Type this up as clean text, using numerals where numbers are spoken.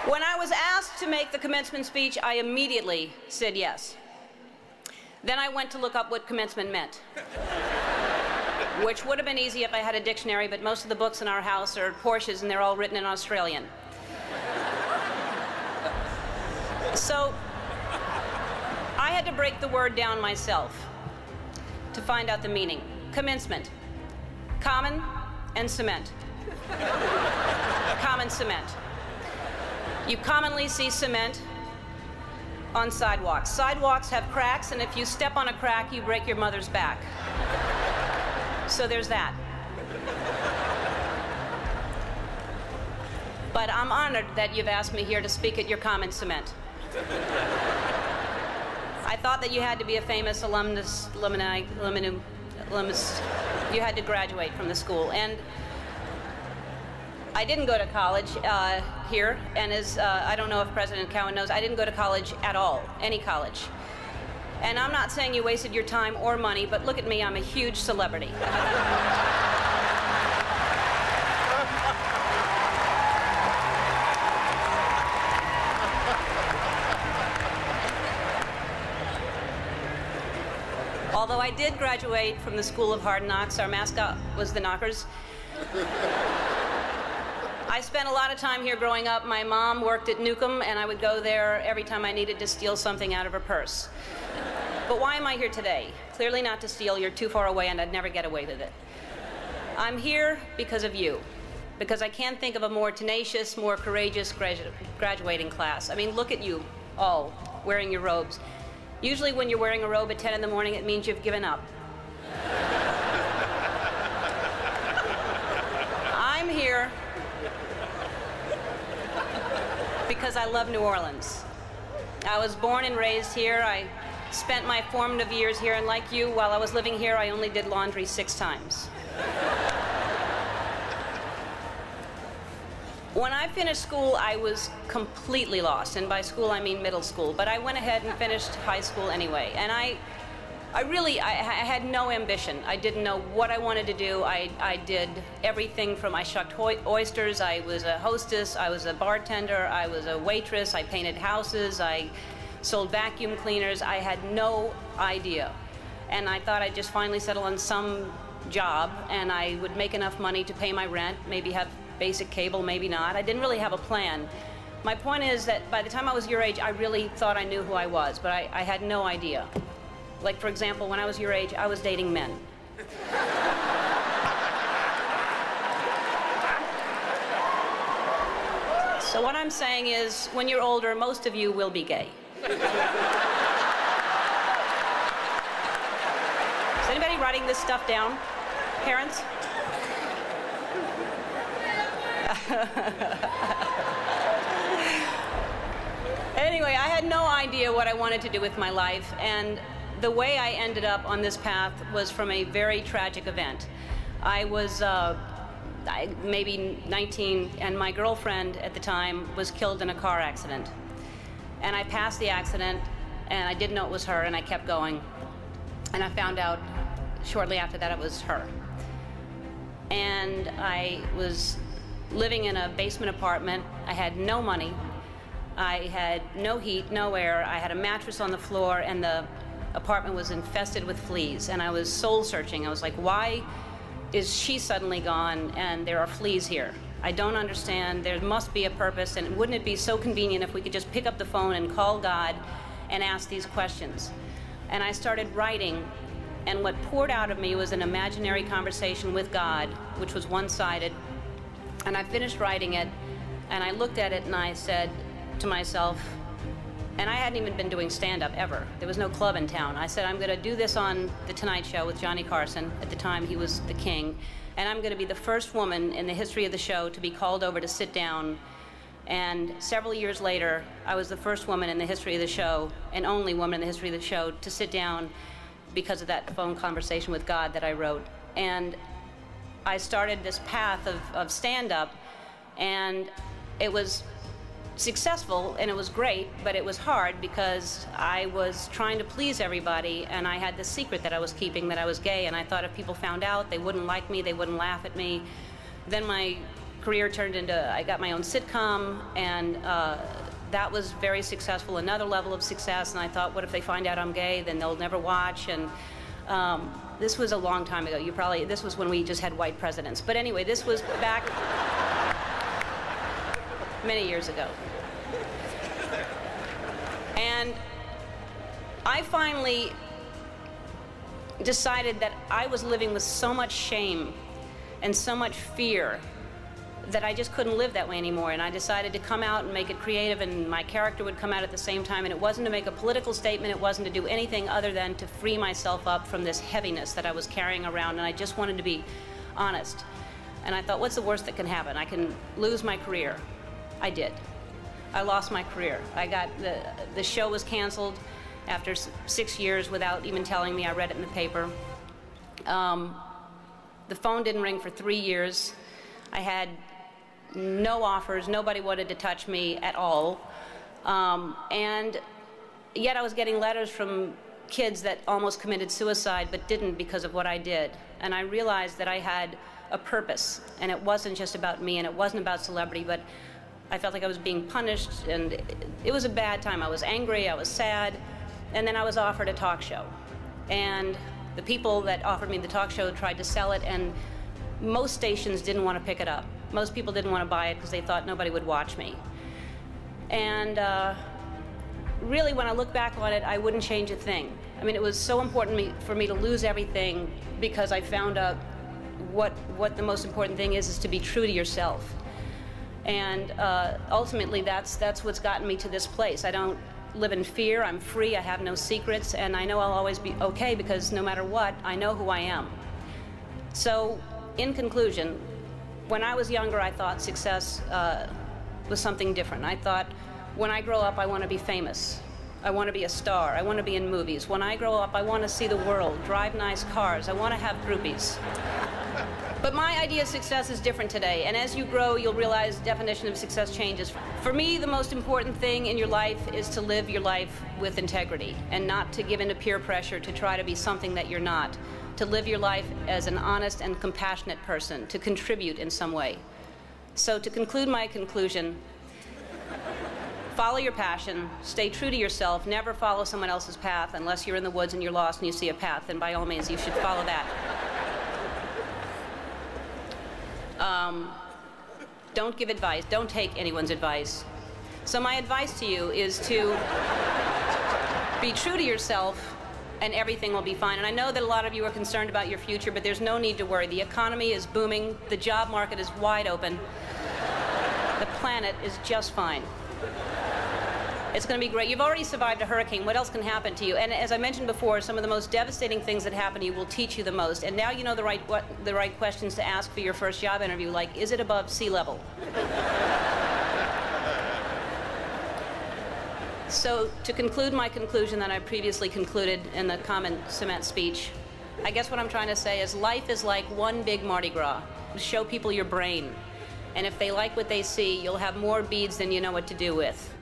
When I was asked to make the commencement speech, I immediately said yes. Then I went to look up what commencement meant, which would have been easy if I had a dictionary, but most of the books in our house are Porsches and they're all written in Australian. So I had to break the word down myself to find out the meaning. Commencement, common and cement. Common cement. You commonly see cement on sidewalks. Sidewalks have cracks, and if you step on a crack, you break your mother's back. So there's that. But I'm honored that you've asked me here to speak at your common cement. I thought that you had to be a famous alumnus. You had to graduate from the school. And I didn't go to college here, and as I don't know if President Cowan knows, I didn't go to college at all, any college. And I'm not saying you wasted your time or money, but look at me, I'm a huge celebrity. Although I did graduate from the School of Hard Knocks, our mascot was the Knockers. I spent a lot of time here growing up. My mom worked at Newcomb, and I would go there every time I needed to steal something out of her purse. But why am I here today? Clearly not to steal. You're too far away, and I'd never get away with it. I'm here because of you, because I can't think of a more tenacious, more courageous graduating class. I mean, look at you all wearing your robes. Usually when you're wearing a robe at 10 in the morning, it means you've given up. I'm here because I love New Orleans. I was born and raised here. I spent my formative years here, and like you, while I was living here, I only did laundry 6 times. When I finished school, I was completely lost, and by school I mean middle school, but I went ahead and finished high school anyway, and I had no ambition. I didn't know what I wanted to do. I did everything from I shucked oysters, I was a hostess, I was a bartender, I was a waitress, I painted houses, I sold vacuum cleaners. I had no idea. And I thought I'd just finally settle on some job, and I would make enough money to pay my rent, maybe have basic cable, maybe not. I didn't really have a plan. My point is that by the time I was your age, I really thought I knew who I was, but I had no idea. Like, for example, when I was your age, I was dating men. So what I'm saying is, when you're older, most of you will be gay. Is anybody writing this stuff down? Parents? Anyway, I had no idea what I wanted to do with my life, and the way I ended up on this path was from a very tragic event. I was maybe 19, and my girlfriend at the time was killed in a car accident. And I passed the accident, and I didn't know it was her, and I kept going. And I found out shortly after that it was her. And I was living in a basement apartment. I had no money. I had no heat, no air. I had a mattress on the floor, and the apartment was infested with fleas. And I was soul searching. I was like, why is she suddenly gone and there are fleas here? I don't understand. There must be a purpose, and wouldn't it be so convenient if we could just pick up the phone and call God and ask these questions? And I started writing, and what poured out of me was an imaginary conversation with God, which was one-sided. And I finished writing it, and I looked at it, and I said to myself, and I hadn't even been doing stand-up ever. There was no club in town. I said, I'm going to do this on The Tonight Show with Johnny Carson. At the time, he was the king. And I'm going to be the first woman in the history of the show to be called over to sit down. And several years later, I was the first woman in the history of the show, and only woman in the history of the show, to sit down because of that phone conversation with God that I wrote. And I started this path of stand-up, and it was successful, and it was great, but it was hard because I was trying to please everybody, and I had this secret that I was keeping, that I was gay, and I thought if people found out, they wouldn't like me, they wouldn't laugh at me. Then my career turned into, I got my own sitcom, and that was very successful, another level of success, and I thought, what if they find out I'm gay, then they'll never watch, and this was a long time ago. This was when we just had white presidents. But anyway, this was back many years ago. And I finally decided that I was living with so much shame and so much fear that I just couldn't live that way anymore. And I decided to come out and make it creative, and my character would come out at the same time. And it wasn't to make a political statement. It wasn't to do anything other than to free myself up from this heaviness that I was carrying around. And I just wanted to be honest. And I thought, what's the worst that can happen? I can lose my career. I did. I lost my career. The show was canceled after 6 years without even telling me. I read it in the paper. The phone didn't ring for 3 years. I had no offers. Nobody wanted to touch me at all. And yet I was getting letters from kids that almost committed suicide but didn't because of what I did. And I realized that I had a purpose, and it wasn't just about me, and it wasn't about celebrity, but I felt like I was being punished, and it was a bad time. I was angry, I was sad, and then I was offered a talk show. And the people that offered me the talk show tried to sell it, and most stations didn't want to pick it up. Most people didn't want to buy it because they thought nobody would watch me. And really, when I look back on it, I wouldn't change a thing. I mean, it was so important for me to lose everything because I found out what the most important thing is to be true to yourself. And ultimately, that's what's gotten me to this place. I don't live in fear. I'm free. I have no secrets. And I know I'll always be okay because no matter what, I know who I am. So, in conclusion, when I was younger, I thought success was something different. I thought, when I grow up, I want to be famous. I want to be a star. I want to be in movies. When I grow up, I want to see the world, drive nice cars. I want to have groupies. But my idea of success is different today, and as you grow, you'll realize the definition of success changes. For me, the most important thing in your life is to live your life with integrity and not to give in to peer pressure to try to be something that you're not, to live your life as an honest and compassionate person, to contribute in some way. So to conclude my conclusion, follow your passion, stay true to yourself, never follow someone else's path unless you're in the woods and you're lost and you see a path, then by all means you should follow that. Don't give advice. Don't take anyone's advice. So my advice to you is to be true to yourself, and everything will be fine. And I know that a lot of you are concerned about your future, but there's no need to worry. The economy is booming. The job market is wide open. The planet is just fine. It's going to be great. You've already survived a hurricane. What else can happen to you? And as I mentioned before, some of the most devastating things that happen to you will teach you the most. And now you know the right questions to ask for your first job interview, like, is it above sea level? So to conclude my conclusion that I previously concluded in the common cement speech, I guess what I'm trying to say is life is like one big Mardi Gras. Show people your brain. And if they like what they see, you'll have more beads than you know what to do with.